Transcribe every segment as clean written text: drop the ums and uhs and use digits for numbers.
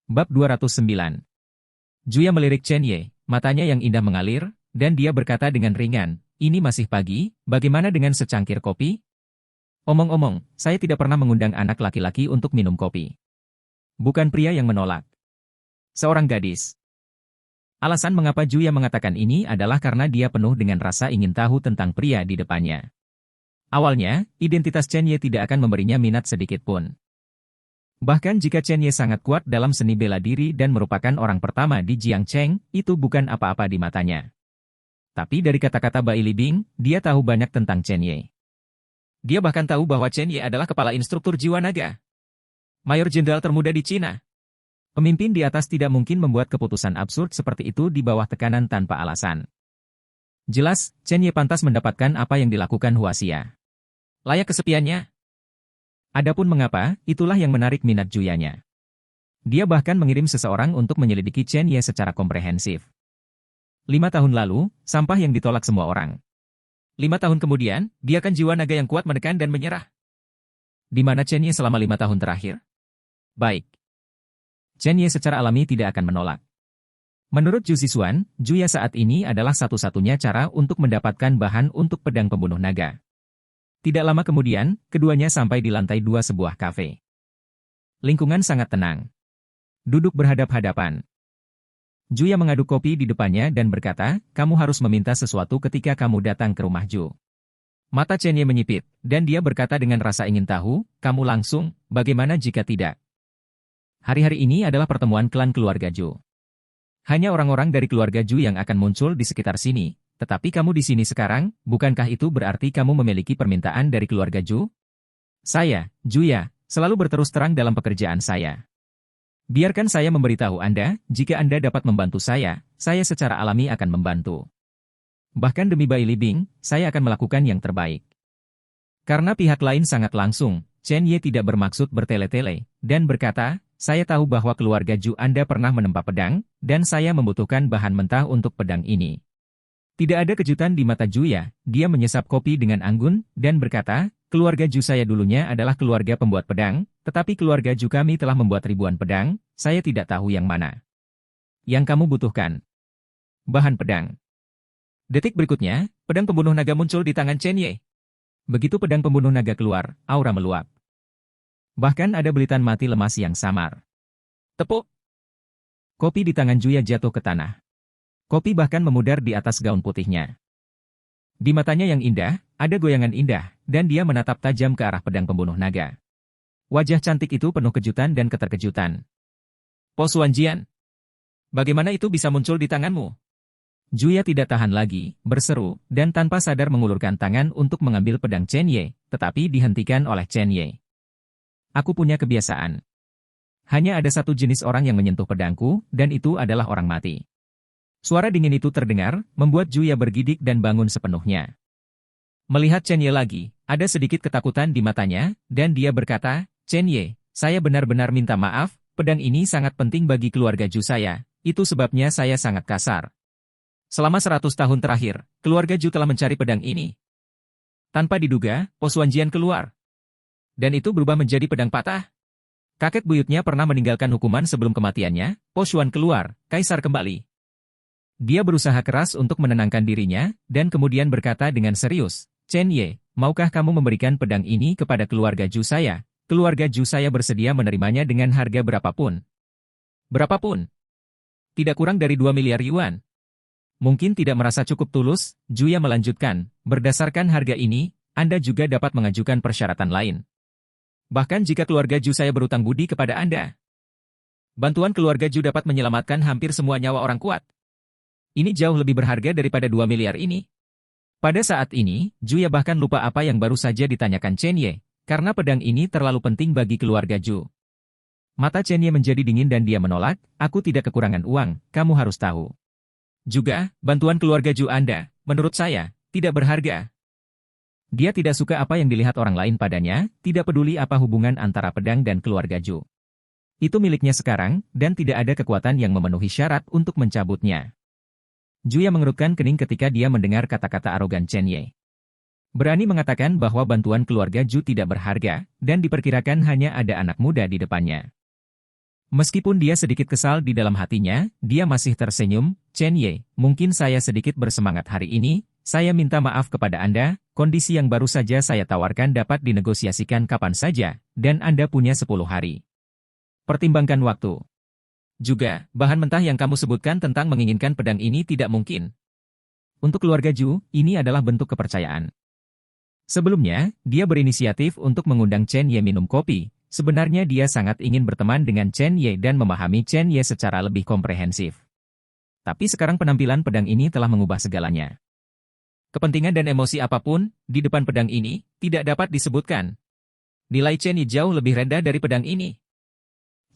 Bab 209. Juya melirik Chen Ye, matanya yang indah mengalir, dan dia berkata dengan ringan, "Ini masih pagi, bagaimana dengan secangkir kopi?" Omong-omong, saya tidak pernah mengundang anak laki-laki untuk minum kopi. Bukan pria yang menolak. Seorang gadis. Alasan mengapa Juya mengatakan ini adalah karena dia penuh dengan rasa ingin tahu tentang pria di depannya. Awalnya, identitas Chen Ye tidak akan memberinya minat sedikit pun. Bahkan jika Chen Ye sangat kuat dalam seni bela diri dan merupakan orang pertama di Jiangcheng, itu bukan apa-apa di matanya. Tapi dari kata-kata Bai Libing, dia tahu banyak tentang Chen Ye. Dia bahkan tahu bahwa Chen Ye adalah kepala instruktur jiwa naga. Mayor Jenderal termuda di Cina. Pemimpin di atas tidak mungkin membuat keputusan absurd seperti itu di bawah tekanan tanpa alasan. Jelas, Chen Ye pantas mendapatkan apa yang dilakukan Huaxia. Layak kesepiannya. Adapun mengapa, itulah yang menarik minat Juyanya. Dia bahkan mengirim seseorang untuk menyelidiki Chen Ye secara komprehensif. 5 tahun lalu, sampah yang ditolak semua orang. 5 tahun kemudian, biarkan jiwa naga yang kuat menekan dan menyerah. Di mana Chen Ye selama 5 tahun terakhir? Baik. Chen Ye secara alami tidak akan menolak. Menurut Zhu Zixuan, Juya saat ini adalah satu-satunya cara untuk mendapatkan bahan untuk pedang pembunuh naga. Tidak lama kemudian, keduanya sampai di lantai 2 sebuah kafe. Lingkungan sangat tenang. Duduk berhadap-hadapan. Juya mengaduk kopi di depannya dan berkata, "Kamu harus meminta sesuatu ketika kamu datang ke rumah Ju." Mata Chen Ye menyipit, dan dia berkata dengan rasa ingin tahu, "Kamu langsung, bagaimana jika tidak?" Hari-hari ini adalah pertemuan klan keluarga Ju. Hanya orang-orang dari keluarga Ju yang akan muncul di sekitar sini. Tetapi kamu di sini sekarang, bukankah itu berarti kamu memiliki permintaan dari keluarga Ju? Saya, Juya, selalu berterus terang dalam pekerjaan saya. Biarkan saya memberitahu Anda, jika Anda dapat membantu saya secara alami akan membantu. Bahkan demi Bai Libing, saya akan melakukan yang terbaik. Karena pihak lain sangat langsung, Chen Ye tidak bermaksud bertele-tele, dan berkata, "Saya tahu bahwa keluarga Ju Anda pernah menempa pedang, dan saya membutuhkan bahan mentah untuk pedang ini." Tidak ada kejutan di mata Juya, dia menyesap kopi dengan anggun, dan berkata, "Keluarga Ju saya dulunya adalah keluarga pembuat pedang, tetapi keluarga Ju kami telah membuat ribuan pedang, saya tidak tahu yang mana yang kamu butuhkan." Bahan pedang. Detik berikutnya, pedang pembunuh naga muncul di tangan Chen Ye. Begitu pedang pembunuh naga keluar, aura meluap. Bahkan ada belitan mati lemas yang samar. Tepuk! Kopi di tangan Juya jatuh ke tanah. Kopi bahkan memudar di atas gaun putihnya. Di matanya yang indah, ada goyangan indah, dan dia menatap tajam ke arah pedang pembunuh naga. Wajah cantik itu penuh kejutan dan keterkejutan. "Po Xuanjian, bagaimana itu bisa muncul di tanganmu?" Juya tidak tahan lagi, berseru, dan tanpa sadar mengulurkan tangan untuk mengambil pedang Chen Ye, tetapi dihentikan oleh Chen Ye. "Aku punya kebiasaan. Hanya ada satu jenis orang yang menyentuh pedangku, dan itu adalah orang mati." Suara dingin itu terdengar, membuat Juya bergidik dan bangun sepenuhnya. Melihat Chen Ye lagi, ada sedikit ketakutan di matanya, dan dia berkata, "Chen Ye, saya benar-benar minta maaf, pedang ini sangat penting bagi keluarga Ju saya, itu sebabnya saya sangat kasar. Selama 100 tahun terakhir, keluarga Ju telah mencari pedang ini." Tanpa diduga, Po Xuanjian keluar. Dan itu berubah menjadi pedang patah. Kakek buyutnya pernah meninggalkan hukuman sebelum kematiannya, Po Xuan keluar, kaisar kembali. Dia berusaha keras untuk menenangkan dirinya, dan kemudian berkata dengan serius, "Chen Ye, maukah kamu memberikan pedang ini kepada keluarga Ju saya? Keluarga Ju saya bersedia menerimanya dengan harga berapapun." "Berapapun?" "Tidak kurang dari 2 miliar yuan." Mungkin tidak merasa cukup tulus, Juya melanjutkan, "Berdasarkan harga ini, Anda juga dapat mengajukan persyaratan lain. Bahkan jika keluarga Ju saya berutang budi kepada Anda, bantuan keluarga Ju dapat menyelamatkan hampir semua nyawa orang kuat. Ini jauh lebih berharga daripada 2 miliar ini." Pada saat ini, Juya bahkan lupa apa yang baru saja ditanyakan Chen Ye, karena pedang ini terlalu penting bagi keluarga Ju. Mata Chen Ye menjadi dingin dan dia menolak, "Aku tidak kekurangan uang, kamu harus tahu. Juga, bantuan keluarga Ju Anda, menurut saya, tidak berharga." Dia tidak suka apa yang dilihat orang lain padanya, tidak peduli apa hubungan antara pedang dan keluarga Ju. Itu miliknya sekarang, dan tidak ada kekuatan yang memenuhi syarat untuk mencabutnya. Juya mengerutkan kening ketika dia mendengar kata-kata arogan Chen Ye. Berani mengatakan bahwa bantuan keluarga Ju tidak berharga, dan diperkirakan hanya ada anak muda di depannya. Meskipun dia sedikit kesal di dalam hatinya, dia masih tersenyum. Chen Ye, mungkin saya sedikit bersemangat hari ini. Saya minta maaf kepada Anda, kondisi yang baru saja saya tawarkan dapat dinegosiasikan kapan saja, dan Anda punya 10 hari. Pertimbangkan waktu. Juga, bahan mentah yang kamu sebutkan tentang menginginkan pedang ini tidak mungkin. Untuk keluarga Ju, ini adalah bentuk kepercayaan. Sebelumnya, dia berinisiatif untuk mengundang Chen Ye minum kopi. Sebenarnya dia sangat ingin berteman dengan Chen Ye dan memahami Chen Ye secara lebih komprehensif. Tapi sekarang penampilan pedang ini telah mengubah segalanya. Kepentingan dan emosi apapun, di depan pedang ini, tidak dapat disebutkan. Nilai Chen Ye jauh lebih rendah dari pedang ini.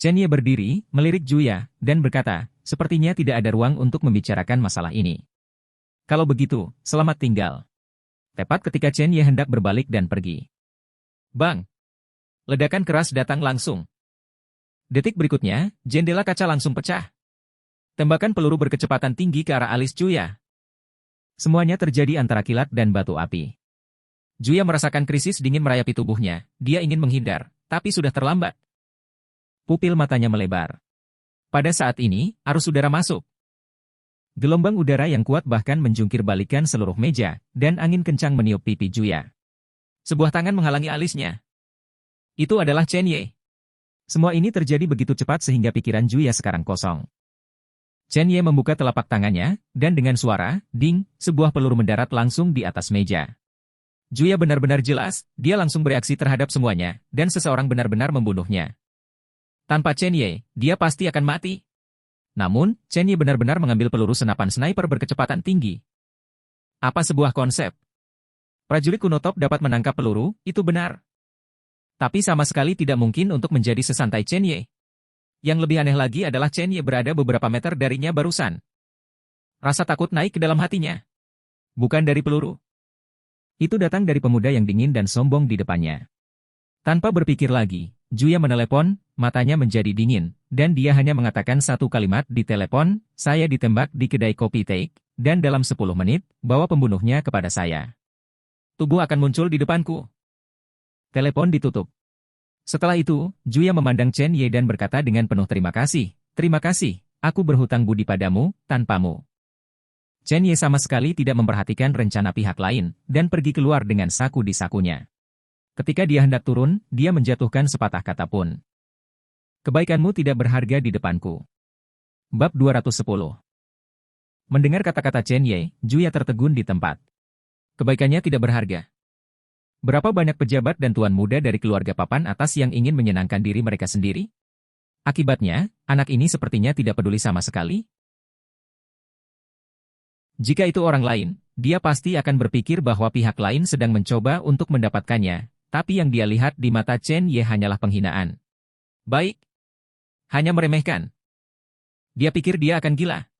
Chen Ye berdiri, melirik Juya, dan berkata, sepertinya tidak ada ruang untuk membicarakan masalah ini. Kalau begitu, selamat tinggal. Tepat ketika Chen Ye hendak berbalik dan pergi. Bang! Ledakan keras datang langsung. Detik berikutnya, jendela kaca langsung pecah. Tembakan peluru berkecepatan tinggi ke arah alis Juya. Semuanya terjadi antara kilat dan batu api. Juya merasakan krisis dingin merayapi tubuhnya. Dia ingin menghindar, tapi sudah terlambat. Pupil matanya melebar. Pada saat ini, arus udara masuk. Gelombang udara yang kuat bahkan menjungkir balikan seluruh meja, dan angin kencang meniup pipi Juya. Sebuah tangan menghalangi alisnya. Itu adalah Chen Ye. Semua ini terjadi begitu cepat sehingga pikiran Juya sekarang kosong. Chen Ye membuka telapak tangannya, dan dengan suara, ding, sebuah peluru mendarat langsung di atas meja. Juya benar-benar jelas, dia langsung bereaksi terhadap semuanya, dan seseorang benar-benar membunuhnya. Tanpa Chen Ye, dia pasti akan mati. Namun, Chen Ye benar-benar mengambil peluru senapan sniper berkecepatan tinggi. Apa sebuah konsep? Prajurit kuno top dapat menangkap peluru, itu benar. Tapi sama sekali tidak mungkin untuk menjadi sesantai Chen Ye. Yang lebih aneh lagi adalah Chen Ye berada beberapa meter darinya barusan. Rasa takut naik ke dalam hatinya. Bukan dari peluru. Itu datang dari pemuda yang dingin dan sombong di depannya. Tanpa berpikir lagi, Juya menelepon, matanya menjadi dingin, dan dia hanya mengatakan satu kalimat di telepon, saya ditembak di kedai kopi Take, dan dalam 10 menit, bawa pembunuhnya kepada saya. Tubuh akan muncul di depanku. Telepon ditutup. Setelah itu, Juya memandang Chen Ye dan berkata dengan penuh terima kasih, aku berhutang budi padamu, tanpamu. Chen Ye sama sekali tidak memperhatikan rencana pihak lain, dan pergi keluar dengan saku di sakunya. Ketika dia hendak turun, dia menjatuhkan sepatah kata pun. Kebaikanmu tidak berharga di depanku. Bab 210. Mendengar kata-kata Chen Ye, Juya tertegun di tempat. Kebaikannya tidak berharga. Berapa banyak pejabat dan tuan muda dari keluarga papan atas yang ingin menyenangkan diri mereka sendiri? Akibatnya, anak ini sepertinya tidak peduli sama sekali. Jika itu orang lain, dia pasti akan berpikir bahwa pihak lain sedang mencoba untuk mendapatkannya, tapi yang dia lihat di mata Chen Ye hanyalah penghinaan. Baik. Hanya meremehkan. Dia pikir dia akan gila.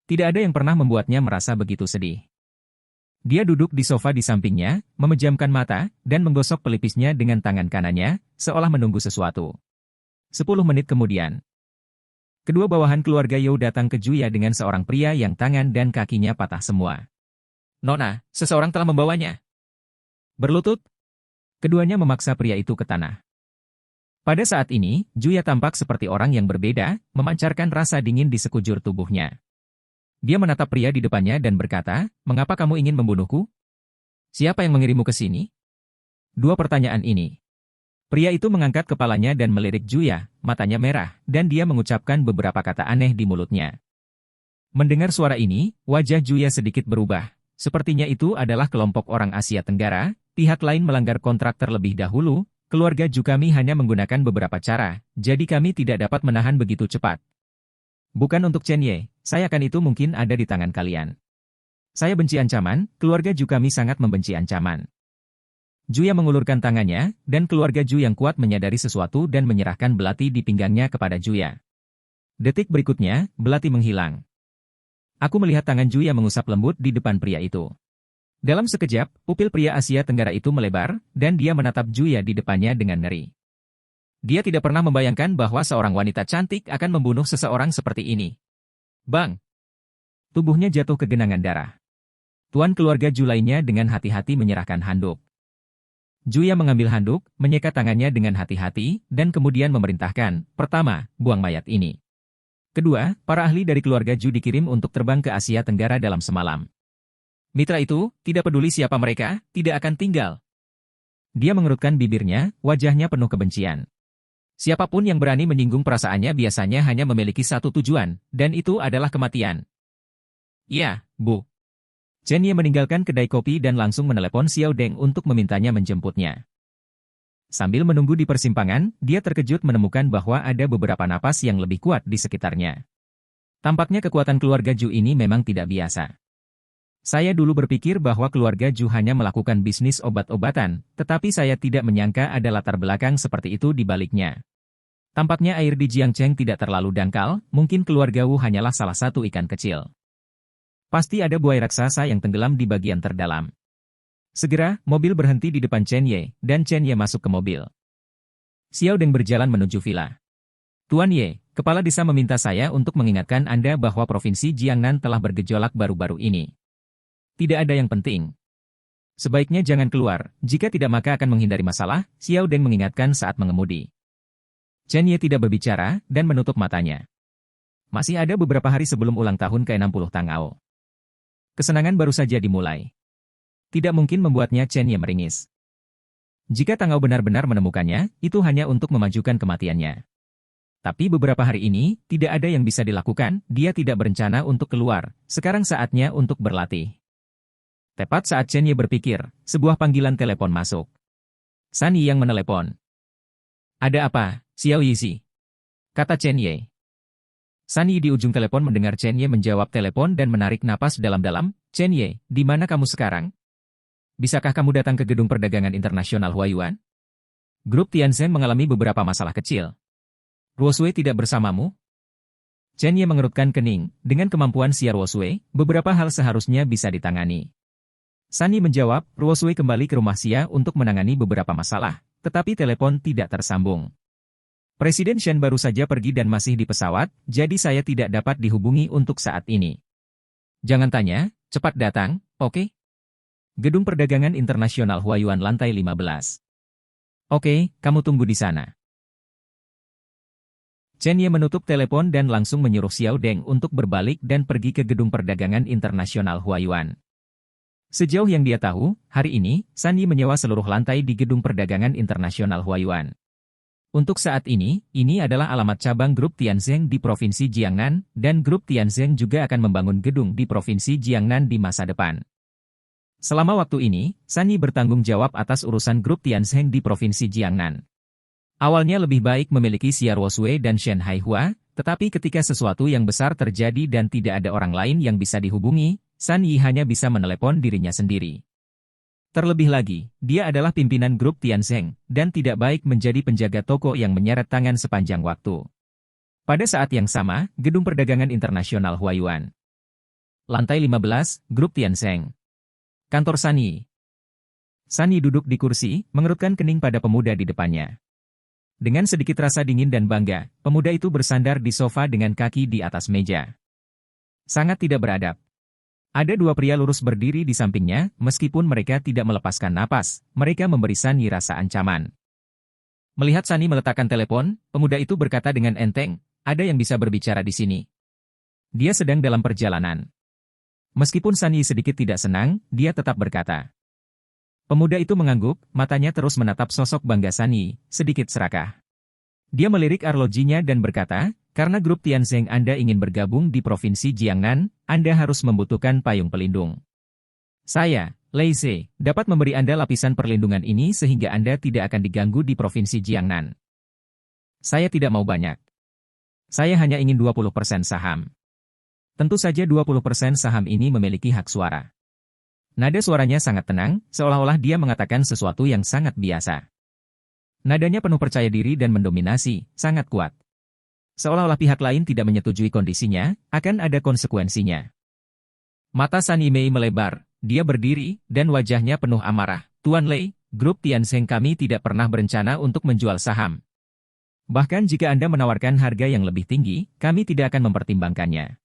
Tidak ada yang pernah membuatnya merasa begitu sedih. Dia duduk di sofa di sampingnya, memejamkan mata, dan menggosok pelipisnya dengan tangan kanannya, seolah menunggu sesuatu. 10 menit kemudian, kedua bawahan keluarga You datang ke Juya dengan seorang pria yang tangan dan kakinya patah semua. Nona, seseorang telah membawanya. Berlutut. Keduanya memaksa pria itu ke tanah. Pada saat ini, Juya tampak seperti orang yang berbeda, memancarkan rasa dingin di sekujur tubuhnya. Dia menatap pria di depannya dan berkata, mengapa kamu ingin membunuhku? Siapa yang mengirimmu ke sini? Dua pertanyaan ini. Pria itu mengangkat kepalanya dan melirik Juya, matanya merah, dan dia mengucapkan beberapa kata aneh di mulutnya. Mendengar suara ini, wajah Juya sedikit berubah. Sepertinya itu adalah kelompok orang Asia Tenggara, pihak lain melanggar kontrak terlebih dahulu, keluarga Ju kami hanya menggunakan beberapa cara, jadi kami tidak dapat menahan begitu cepat. Bukan untuk Chen Ye, saya akan itu mungkin ada di tangan kalian. Saya benci ancaman, keluarga Ju kami sangat membenci ancaman. Juya mengulurkan tangannya, dan keluarga Ju yang kuat menyadari sesuatu dan menyerahkan belati di pinggangnya kepada Juya. Detik berikutnya, belati menghilang. Aku melihat tangan Juya mengusap lembut di depan pria itu. Dalam sekejap, pupil pria Asia Tenggara itu melebar, dan dia menatap Juya di depannya dengan ngeri. Dia tidak pernah membayangkan bahwa seorang wanita cantik akan membunuh seseorang seperti ini. Bang! Tubuhnya jatuh ke genangan darah. Tuan keluarga Ju lainnya dengan hati-hati menyerahkan handuk. Juya mengambil handuk, menyekat tangannya dengan hati-hati, dan kemudian memerintahkan, pertama, buang mayat ini. Kedua, para ahli dari keluarga Ju dikirim untuk terbang ke Asia Tenggara dalam semalam. Mitra itu, tidak peduli siapa mereka, tidak akan tinggal. Dia mengerutkan bibirnya, wajahnya penuh kebencian. Siapapun yang berani menyinggung perasaannya biasanya hanya memiliki satu tujuan, dan itu adalah kematian. Ya, Bu. Chen Ye meninggalkan kedai kopi dan langsung menelepon Xiao Deng untuk memintanya menjemputnya. Sambil menunggu di persimpangan, dia terkejut menemukan bahwa ada beberapa napas yang lebih kuat di sekitarnya. Tampaknya kekuatan keluarga Ju ini memang tidak biasa. Saya dulu berpikir bahwa keluarga Ju hanya melakukan bisnis obat-obatan, tetapi saya tidak menyangka ada latar belakang seperti itu di baliknya. Tampaknya air di Jiangcheng tidak terlalu dangkal, mungkin keluarga Wu hanyalah salah satu ikan kecil. Pasti ada buaya raksasa yang tenggelam di bagian terdalam. Segera, mobil berhenti di depan Chen Ye, dan Chen Ye masuk ke mobil. Xiao Deng berjalan menuju villa. Tuan Ye, kepala desa meminta saya untuk mengingatkan Anda bahwa Provinsi Jiangnan telah bergejolak baru-baru ini. Tidak ada yang penting. Sebaiknya jangan keluar, jika tidak maka akan menghindari masalah, Xiao Deng mengingatkan saat mengemudi. Chen Ye tidak berbicara, dan menutup matanya. Masih ada beberapa hari sebelum ulang tahun ke-60 Tang Ao. Kesenangan baru saja dimulai. Tidak mungkin membuatnya Chen Ye meringis. Jika Tang Ao benar-benar menemukannya, itu hanya untuk memajukan kematiannya. Tapi beberapa hari ini, tidak ada yang bisa dilakukan, dia tidak berencana untuk keluar, sekarang saatnya untuk berlatih. Tepat saat Chen Ye berpikir, sebuah panggilan telepon masuk. San Yi yang menelepon. Ada apa, Xiao Yizi? Kata Chen Ye. San Yi di ujung telepon mendengar Chen Ye menjawab telepon dan menarik napas dalam-dalam. Chen Ye, di mana kamu sekarang? Bisakah kamu datang ke gedung perdagangan internasional Huayuan? Grup Tianzhen mengalami beberapa masalah kecil. Ruosui tidak bersamamu? Chen Ye mengerutkan kening, dengan kemampuan siar Ruosui, beberapa hal seharusnya bisa ditangani. San Yi menjawab, Ruosui kembali ke rumah Xia untuk menangani beberapa masalah, tetapi telepon tidak tersambung. Presiden Shen baru saja pergi dan masih di pesawat, jadi saya tidak dapat dihubungi untuk saat ini. Jangan tanya, cepat datang, oke? Gedung Perdagangan Internasional Huayuan lantai 15. Oke, kamu tunggu di sana. Chen Ye menutup telepon dan langsung menyuruh Xiao Deng untuk berbalik dan pergi ke Gedung Perdagangan Internasional Huayuan. Sejauh yang dia tahu, hari ini, San Yi menyewa seluruh lantai di Gedung Perdagangan Internasional Huayuan. Untuk saat ini adalah alamat cabang Grup Tianzhen di Provinsi Jiangnan, dan Grup Tianzhen juga akan membangun gedung di Provinsi Jiangnan di masa depan. Selama waktu ini, San Yi bertanggung jawab atas urusan Grup Tianzhen di Provinsi Jiangnan. Awalnya lebih baik memiliki Xia Ruosui dan Shen Haihua, tetapi ketika sesuatu yang besar terjadi dan tidak ada orang lain yang bisa dihubungi, San Yi hanya bisa menelepon dirinya sendiri. Terlebih lagi, dia adalah pimpinan grup Tianzhen, dan tidak baik menjadi penjaga toko yang menyeret tangan sepanjang waktu. Pada saat yang sama, Gedung Perdagangan Internasional Huayuan. Lantai 15, Grup Tianzhen. Kantor San Yi. San Yi duduk di kursi, mengerutkan kening pada pemuda di depannya. Dengan sedikit rasa dingin dan bangga, pemuda itu bersandar di sofa dengan kaki di atas meja. Sangat tidak beradab. Ada dua pria lurus berdiri di sampingnya, meskipun mereka tidak melepaskan napas, mereka memberi San Yi rasa ancaman. Melihat San Yi meletakkan telepon, pemuda itu berkata dengan enteng, ada yang bisa berbicara di sini. Dia sedang dalam perjalanan. Meskipun San Yi sedikit tidak senang, dia tetap berkata. Pemuda itu mengangguk, matanya terus menatap sosok bangga San Yi, sedikit serakah. Dia melirik arlojinya dan berkata, karena grup Tianzhen Anda ingin bergabung di Provinsi Jiangnan, Anda harus membutuhkan payung pelindung. Saya, Lei Ze, dapat memberi Anda lapisan perlindungan ini sehingga Anda tidak akan diganggu di Provinsi Jiangnan. Saya tidak mau banyak. Saya hanya ingin 20% saham. Tentu saja 20% saham ini memiliki hak suara. Nada suaranya sangat tenang, seolah-olah dia mengatakan sesuatu yang sangat biasa. Nadanya penuh percaya diri dan mendominasi, sangat kuat. Seolah-olah pihak lain tidak menyetujui kondisinya, akan ada konsekuensinya. Mata San Yimei melebar, dia berdiri, dan wajahnya penuh amarah. Tuan Lei, grup Tianzhen kami tidak pernah berencana untuk menjual saham. Bahkan jika Anda menawarkan harga yang lebih tinggi, kami tidak akan mempertimbangkannya.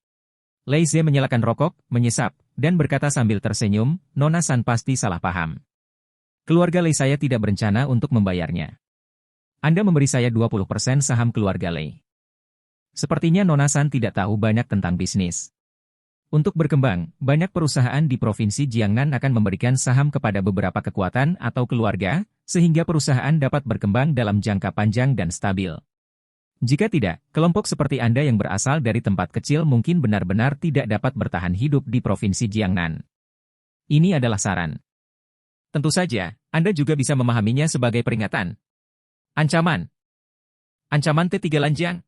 Lei Ze menyalakan rokok, menyesap, dan berkata sambil tersenyum, Nona San pasti salah paham. Keluarga Lei saya tidak berencana untuk membayarnya. Anda memberi saya 20% saham keluarga Lei. Sepertinya Nona San tidak tahu banyak tentang bisnis. Untuk berkembang, banyak perusahaan di Provinsi Jiangnan akan memberikan saham kepada beberapa kekuatan atau keluarga, sehingga perusahaan dapat berkembang dalam jangka panjang dan stabil. Jika tidak, kelompok seperti Anda yang berasal dari tempat kecil mungkin benar-benar tidak dapat bertahan hidup di Provinsi Jiangnan. Ini adalah saran. Tentu saja, Anda juga bisa memahaminya sebagai peringatan. Ancaman. Ancaman T3 Lanjiang.